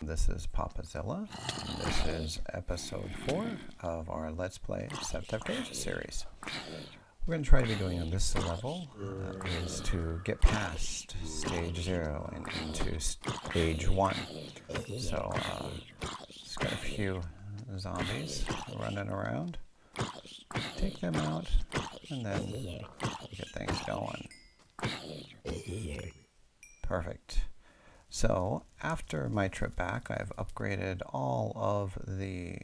This is PapaZilla. This is episode 4 of our Let's Play SevTech series. We're going to try to be doing on this level is to get past stage 0 and into stage 1. So it's got a few zombies running around. Take them out and then get things going. Perfect. So after my trip back, I've upgraded all of the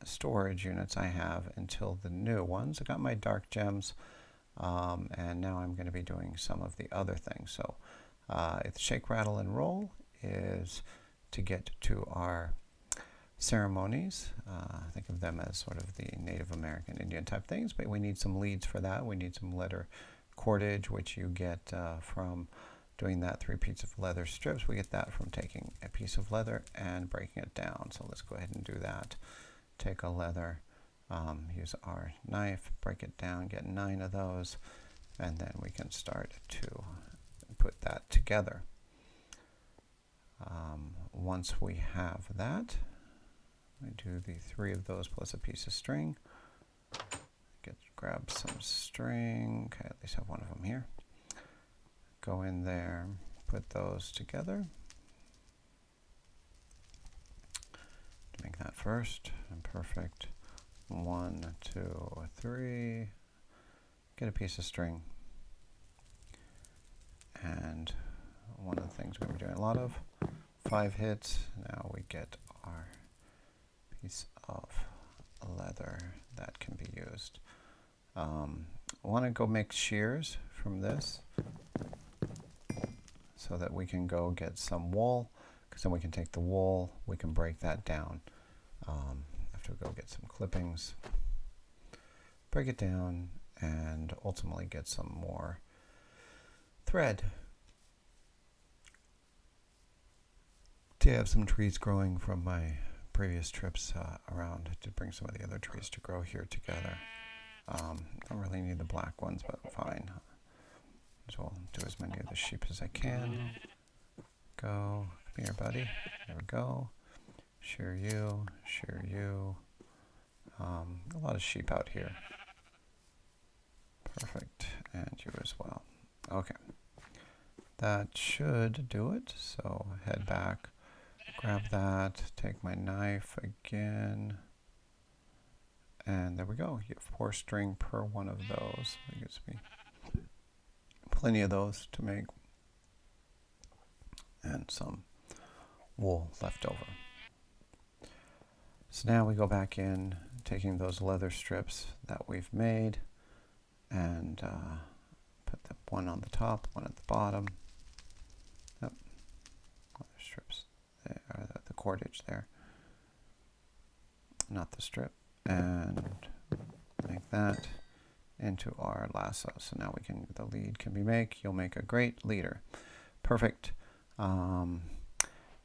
storage units I have until the new ones. I got my dark gems, and now I'm going to be doing some of the other things. So it's shake, rattle, and roll is to get to our ceremonies. Think of them as sort of the Native American Indian type things, but we need some leads for that. We need some leather cordage, which you get from doing that 3 pieces of leather strips. We get that from taking a piece of leather and breaking it down. So let's go ahead and do that. Take a leather, use our knife, break it down, get 9 of those, and then we can start to put that together. Once we have that, we do the 3 of those plus a piece of string. Grab some string. Okay, at least have one of them here. Go in there, put those together. Make that first, and perfect. 1, 2, 3. Get a piece of string. And one of the things we were doing a lot of, 5 hits. Now we get our piece of leather that can be used. I want to go make shears from this so that we can go get some wool, because then we can take the wool, we can break that down. After we go get some clippings, break it down, and ultimately get some more thread. To have some trees growing from my previous trips around to bring some of the other trees to grow here together. Don't really need the black ones, but fine. So I'll do as many of the sheep as I can. Go. Come here, buddy. There we go. Shear you. Shear you. A lot of sheep out here. Perfect. And you as well. Okay. That should do it. So head back. Grab that. Take my knife again. And there we go. You have 4 string per one of those. That gives me plenty of those to make, and some wool left over. So now we go back in, taking those leather strips that we've made, and put the one on the top, one at the bottom. Yep. Leather strips there, or the cordage there, not the strip, and make that into our lasso. So now we can, the lead can be you'll make a great leader. Perfect.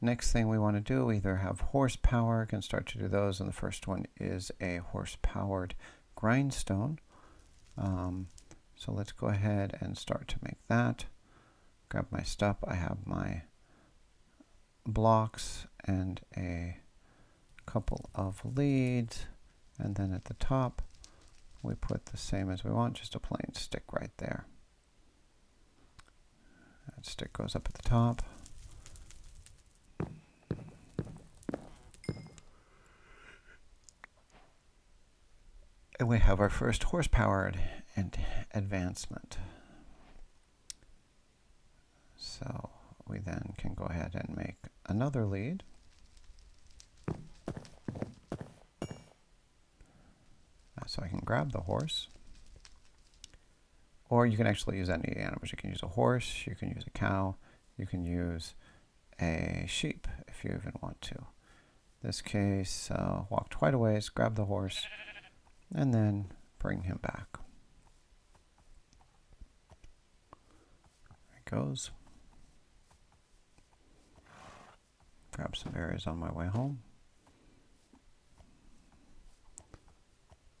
Next thing we want to do, either have horsepower, can start to do those, and the first one is a horse-powered grindstone. So let's go ahead and start to make that. Grab my stuff. I have my blocks and a couple of leads, and then at the top we put the same as we want, just a plain stick right there. That stick goes up at the top. And we have our first horsepower and advancement. So we then can go ahead and make another lead. So I can grab the horse, or you can actually use any animals. You can use a horse, you can use a cow, you can use a sheep if you even want to. In this case, walk quite a ways, grab the horse, and then bring him back. There he goes. Grab some berries on my way home.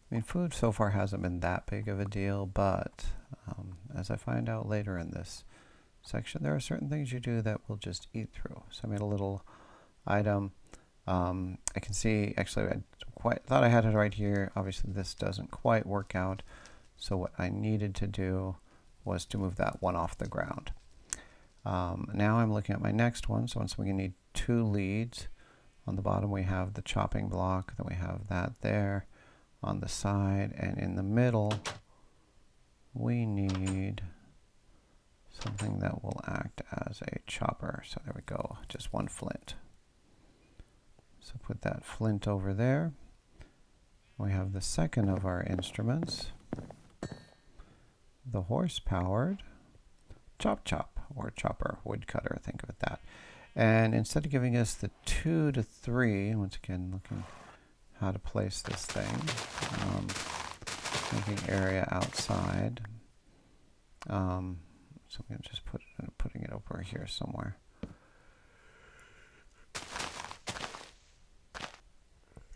I mean, food so far hasn't been that big of a deal, but as I find out later in this section, there are certain things you do that will just eat through. So I made a little item. I can see, actually, I thought I had it right here. Obviously, this doesn't quite work out. So what I needed to do was to move that one off the ground. Now I'm looking at my next one. So once we need 2 leads. On the bottom we have the chopping block, then we have that there on the side, and in the middle we need something that will act as a chopper. So there we go, just 1 flint. So put that flint over there. We have the second of our instruments, the horse-powered chop or chopper, woodcutter, think of it that. And instead of giving us the 2 to 3, once again looking how to place this thing, making area outside. So I'm going to just putting it over here somewhere.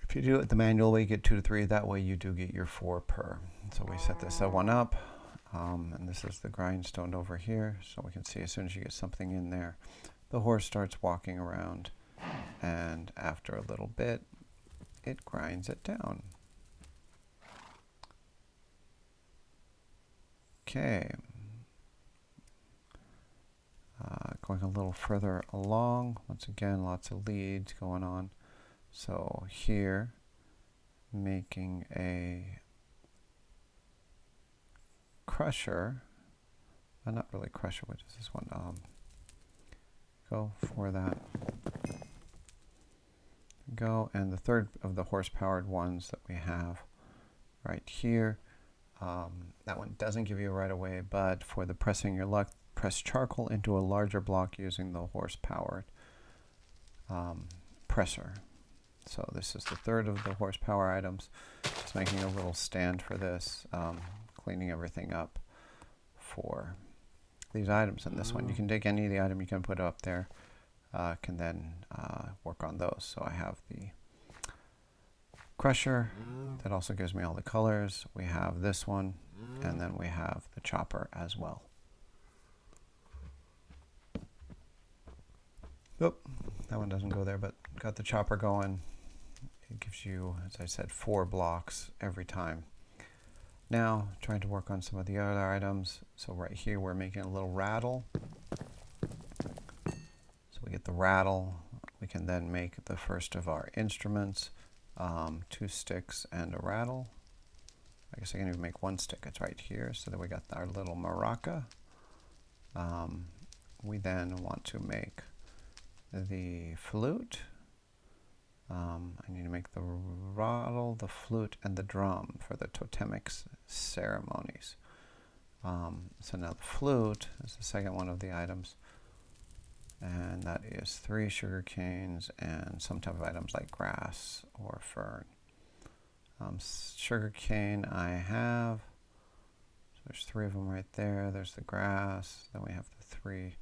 If you do it the manual way, you get 2 to 3. That way you do get your 4 per. So we set this one up. And this is the grindstone over here. So we can see as soon as you get something in there, the horse starts walking around, and after a little bit, it grinds it down. Okay. Going a little further along, once again, lots of leads going on. So here, making a crusher, not really crusher, what is this one? Go for that. Go, and the third of the horse-powered ones that we have right here. That one doesn't give you right away, but for the pressing your luck, press charcoal into a larger block using the horse-powered presser. So this is the third of the horsepower items. Just making a little stand for this, cleaning everything up for these items. And this one, you can take any of the item, you can put it up there, can then work on those. So I have the crusher that also gives me all the colors. We have this one, and then we have the chopper as well. Oop, that one doesn't go there, but got the chopper going. It gives you, as I said, 4 blocks every time. Now, trying to work on some of the other items. So right here, we're making a little rattle. So we get the rattle. We can then make the first of our instruments, 2 sticks and a rattle. I guess I can even make 1 stick. It's right here. So then we got our little maraca. We then want to make the flute. I need to make the rattle, the flute, and the drum for the totemic ceremonies. So now the flute is the second one of the items, and that is 3 sugar canes and some type of items like grass or fern. Sugar cane I have, so there's 3 of them right there. There's the grass, then we have the 3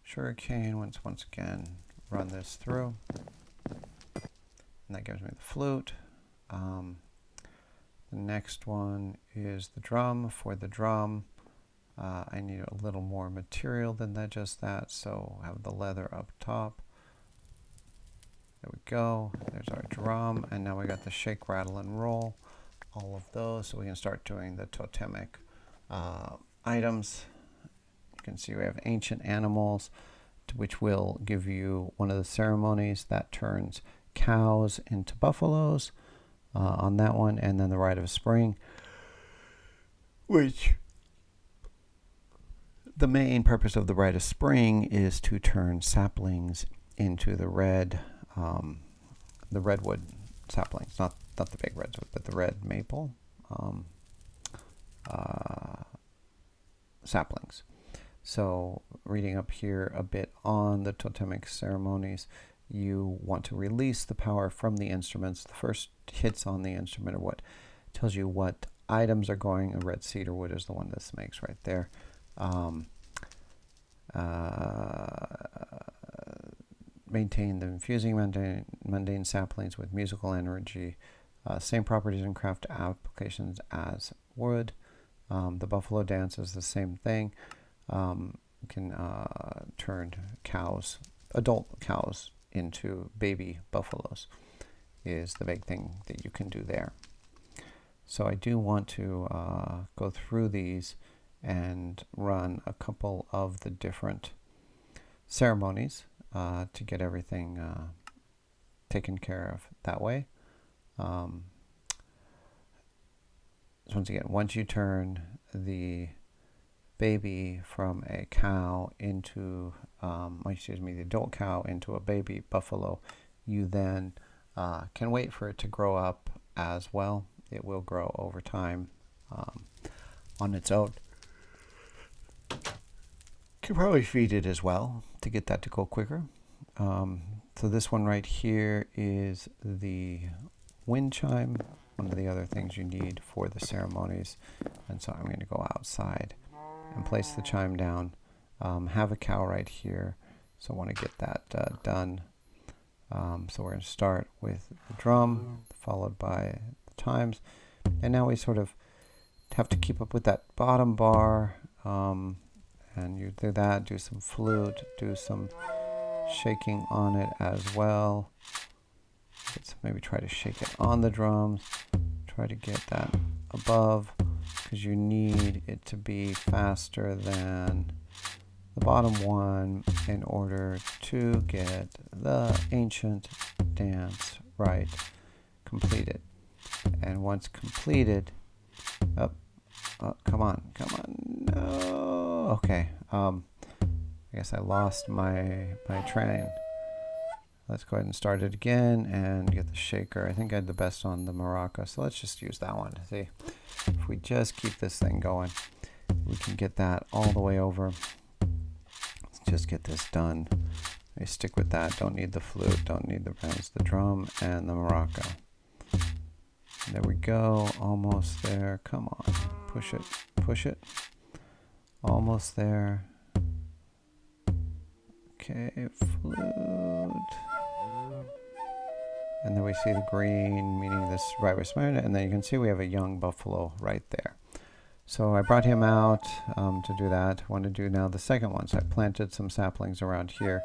sugar cane. Once again, run this through. And that gives me the flute. The next one is the drum. For the drum, I need a little more material than just that, so I have the leather up top. There we go. There's our drum, and now we got the shake, rattle, and roll. All of those, so we can start doing the totemic items. You can see we have ancient animals, which will give you one of the ceremonies that turns cows into buffaloes on that one, and then the rite of spring, which the main purpose of the rite of spring is to turn saplings into the redwood saplings, not the big redwood, but the red maple saplings. So reading up here a bit on the totemic ceremonies, you want to release the power from the instruments. The first hits on the instrument are what tells you what items are going. A red cedar wood is the one this makes right there. Maintain the infusing mundane saplings with musical energy. Same properties and craft applications as wood. The buffalo dance is the same thing. Can turn cows, adult cows, into baby buffaloes is the big thing that you can do there. So I do want to go through these and run a couple of the different ceremonies to get everything taken care of that way. So once again, once you turn the baby from a cow into, the adult cow into a baby buffalo, you then can wait for it to grow up as well. It will grow over time on its own. Could probably feed it as well to get that to go quicker. So this one right here is the wind chime, one of the other things you need for the ceremonies. And so I'm going to go outside and place the chime down. Have a cow right here, so I want to get that done. So we're going to start with the drum, followed by the chimes. And now we sort of have to keep up with that bottom bar. And you do that, do some flute, do some shaking on it as well. Maybe try to shake it on the drums. Try to get that above, because you need it to be faster than the bottom one in order to get the ancient dance right completed. And once completed, come on, no, okay, I guess I lost my train. Let's go ahead and start it again and get the shaker. I think I had the best on the maraca, so let's just use that one. See, if we just keep this thing going, we can get that all the way over. Let's just get this done. I stick with that. Don't need the flute, don't need the bands, the drum and the maraca. There we go, almost there. Come on, push it, push it. Almost there. Okay, flute. And then we see the green, meaning this right was smart, and then you can see we have a young buffalo right there. So I brought him out to do that. I want to do now the second one. So I planted some saplings around here,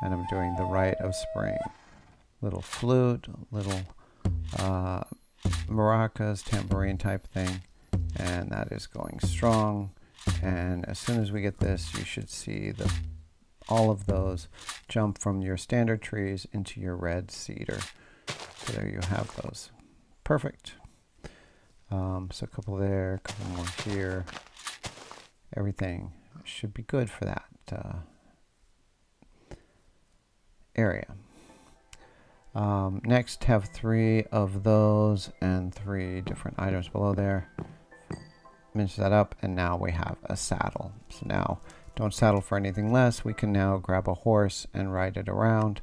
and I'm doing the rite of spring. Little flute, little maracas, tambourine type thing, and that is going strong. And as soon as we get this, you should see all of those jump from your standard trees into your red cedar. So there you have those. Perfect. So a couple there, a couple more here. Everything should be good for that area. Next, have 3 of those and 3 different items below there. Mince that up, and now we have a saddle. So now, don't saddle for anything less. We can now grab a horse and ride it around.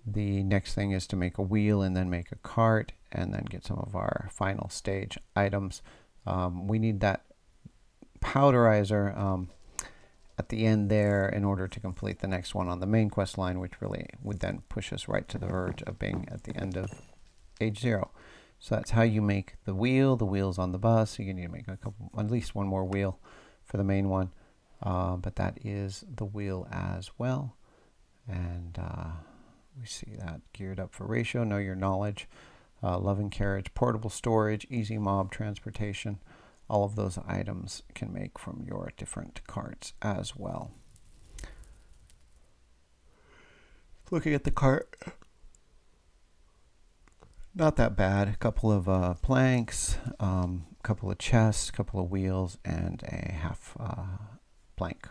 The next thing is to make a wheel and then make a cart and then get some of our final stage items. We need that powderizer at the end there in order to complete the next one on the main quest line, which really would then push us right to the verge of being at the end of age 0. So that's how you make the wheel. The wheel's on the bus, so you need to make at least one more wheel for the main one. But that is the wheel as well. And we see that geared up for ratio, know your knowledge, loving carriage, portable storage, easy mob transportation. All of those items can make from your different carts as well. Looking at the cart, not that bad. A couple of planks, a couple of chests, a couple of wheels, and a half plank.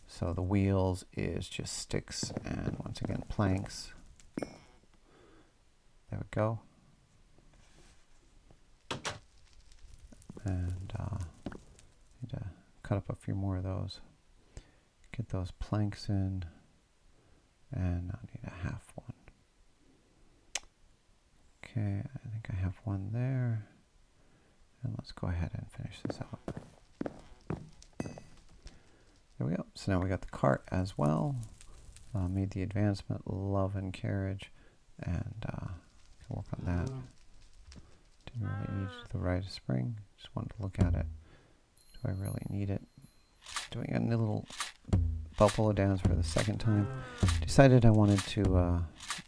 So the wheels is just sticks and once again planks. There we go. And need to cut up a few more of those. Get those planks in, and I need a half one. Okay, I think I have one there. And let's go ahead and finish this out. There we go. So now we got the cart as well. Made the advancement, love and carriage, and can work on that. Didn't really need the rite of spring. Just wanted to look at it. Do I really need it? Doing a little buffalo dance for the second time. Decided I wanted to,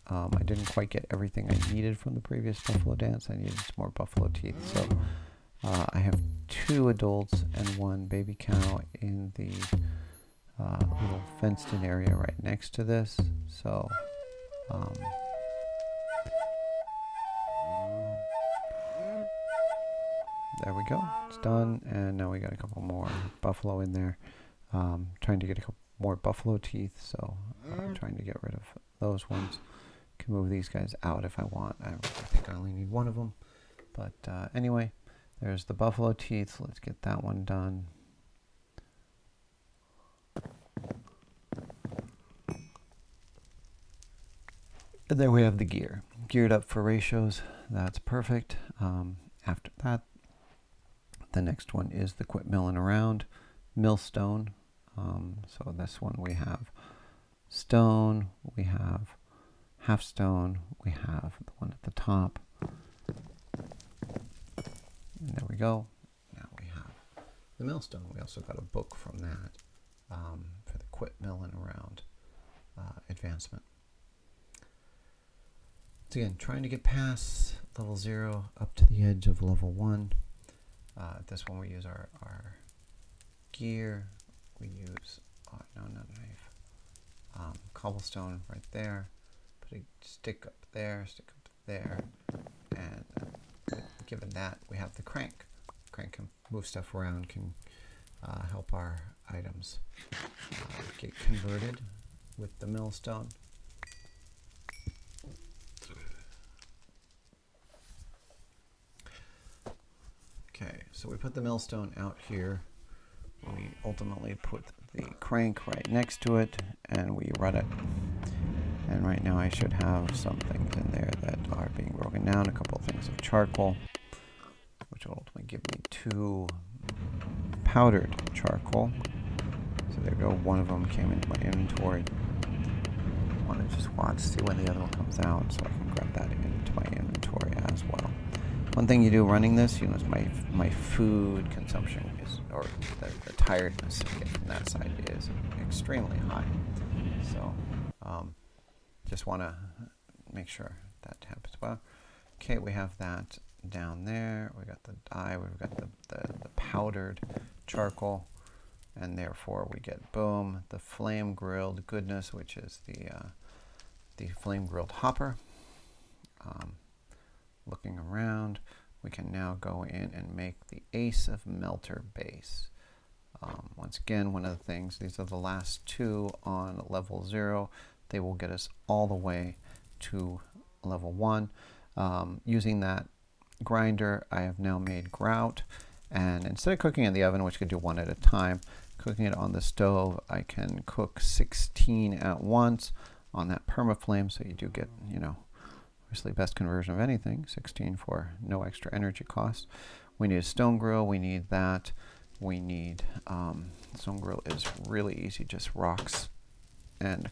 I didn't quite get everything I needed from the previous buffalo dance. I needed some more buffalo teeth. So I have 2 adults and 1 baby cow in the little fenced in area right next to this. So there we go. It's done. And now we got a couple more buffalo in there. Trying to get a couple more buffalo teeth. So I'm trying to get rid of those ones. Can move these guys out if I want. I think I only need 1 of them. But anyway, there's the buffalo teeth. Let's get that one done. And then we have the gear. Geared up for ratios. That's perfect. After that, the next one is the quit milling around. Millstone. So this one we have stone, we have half stone, we have the one at the top. And there we go. Now we have the millstone. We also got a book from that for the quit milling around advancement. So again, trying to get past level 0 up to the edge of level 1. This one we use our gear. We use, not a knife, cobblestone right there. Put a stick up there, and given that, we have the crank. Crank can move stuff around, can help our items get converted with the millstone. Okay, so we put the millstone out here. We ultimately put the crank right next to it, and we run it. And right now I should have some things in there that are being broken down. A couple of things of charcoal, which will ultimately give me 2 powdered charcoal. So there we go. One of them came into my inventory. I want to just watch, see when the other one comes out, so I can grab that into my inventory as well. One thing you do running this, you know, is my food consumption is, or the tiredness I get from that side is extremely high. So just want to make sure that happens well. Okay, we have that down there. We got the dye. We've got the powdered charcoal, and therefore we get boom the flame grilled goodness, which is the flame grilled hopper. Looking around, we can now go in and make the Ace of Melter base. Once again, one of the things, these are the last 2 on level 0. They will get us all the way to level 1. Using that grinder, I have now made grout, and instead of cooking in the oven, which could do 1 at a time, cooking it on the stove, I can cook 16 at once on that permaflame, so you do get, you know, obviously best conversion of anything, 16 for no extra energy cost. We need a stone grill, we need that. We need, stone grill is really easy, just rocks and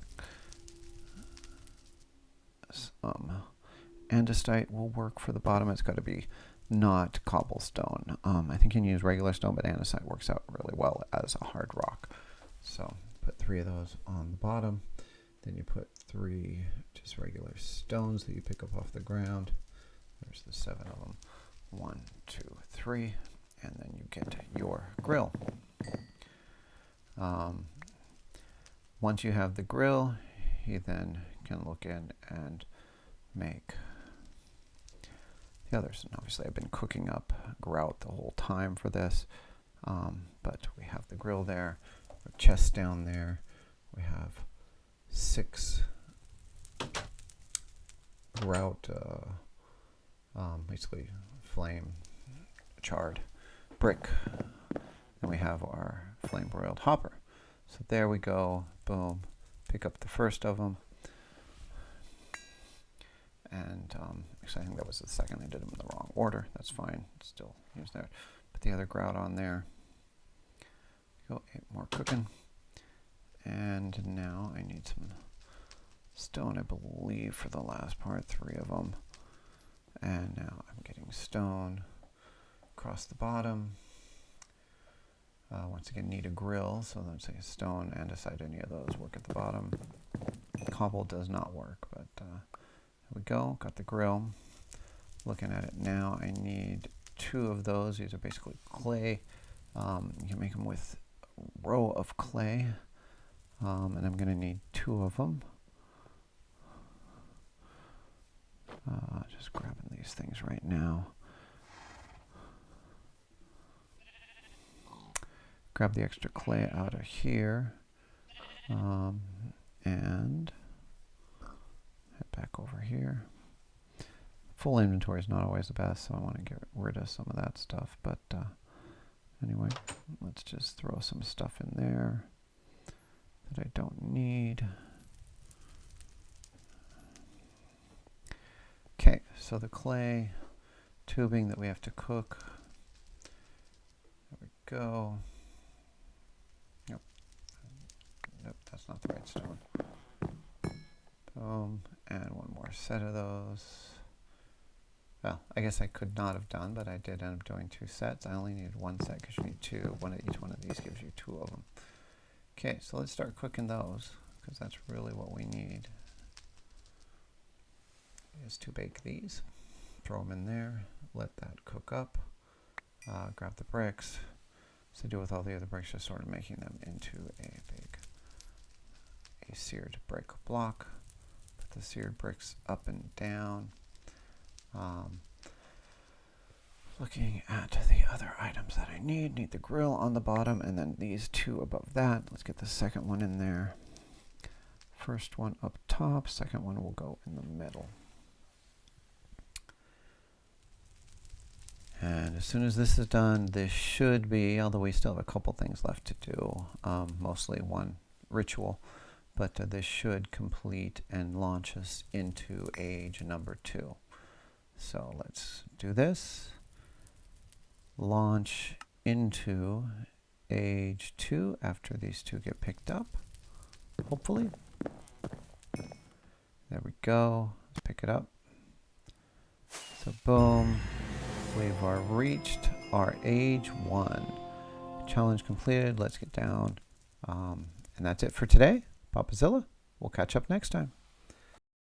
andesite will work for the bottom. It's got to be not cobblestone. I think you can use regular stone, but andesite works out really well as a hard rock. So put 3 of those on the bottom. Then you put 3 just regular stones that you pick up off the ground. There's the 7 of them. 1, 2, 3, and then you get your grill. Once you have the grill, you then can look in and make the others. And obviously I've been cooking up grout the whole time for this, but we have the grill there, our chest down there. We have 6 grout, basically flame charred brick, and we have our flame broiled hopper. So there we go, boom, pick up the first of them, and actually I think that was the second. I did them in the wrong order. That's fine, still use that. Put the other grout on there. Go 8 more cooking, and now I need some stone, I believe, for the last part, 3 of them. And now I'm getting stone across the bottom. Once again, need a grill, so let's say a stone, andesite, any of those work at the bottom. Cobble does not work, but here we go, got the grill. Looking at it now, I need 2 of those. These are basically clay. You can make them with a row of clay, and I'm going to need 2 of them. Just grabbing these things right now. Grab the extra clay out of here, and head back over here. Full inventory is not always the best, so I want to get rid of some of that stuff. But anyway, let's just throw some stuff in there that I don't need. Okay, so the clay tubing that we have to cook. There we go. Nope, that's not the right stone. Boom, and 1 more set of those. Well, I guess I could not have done, but I did end up doing 2 sets. I only needed 1 set because you need 2. Each one of these gives you 2 of them. Okay, so let's start cooking those because that's really what we need. Is to bake these. Throw them in there. Let that cook up. Grab the bricks. So do with all the other bricks, just sort of making them into a seared brick block. Put the seared bricks up and down. Looking at the other items that I need the grill on the bottom, and then these 2 above that. Let's get the second one in there. First one up top, second one will go in the middle. And as soon as this is done, this should be, although we still have a couple things left to do, mostly one ritual, but this should complete and launch us into age number 2. So let's do this. Launch into age 2 after these 2 get picked up, hopefully. There we go. Let's pick it up. So boom. We've reached our age 1. Challenge completed. Let's get down. And that's it for today. PapaZilla. We'll catch up next time.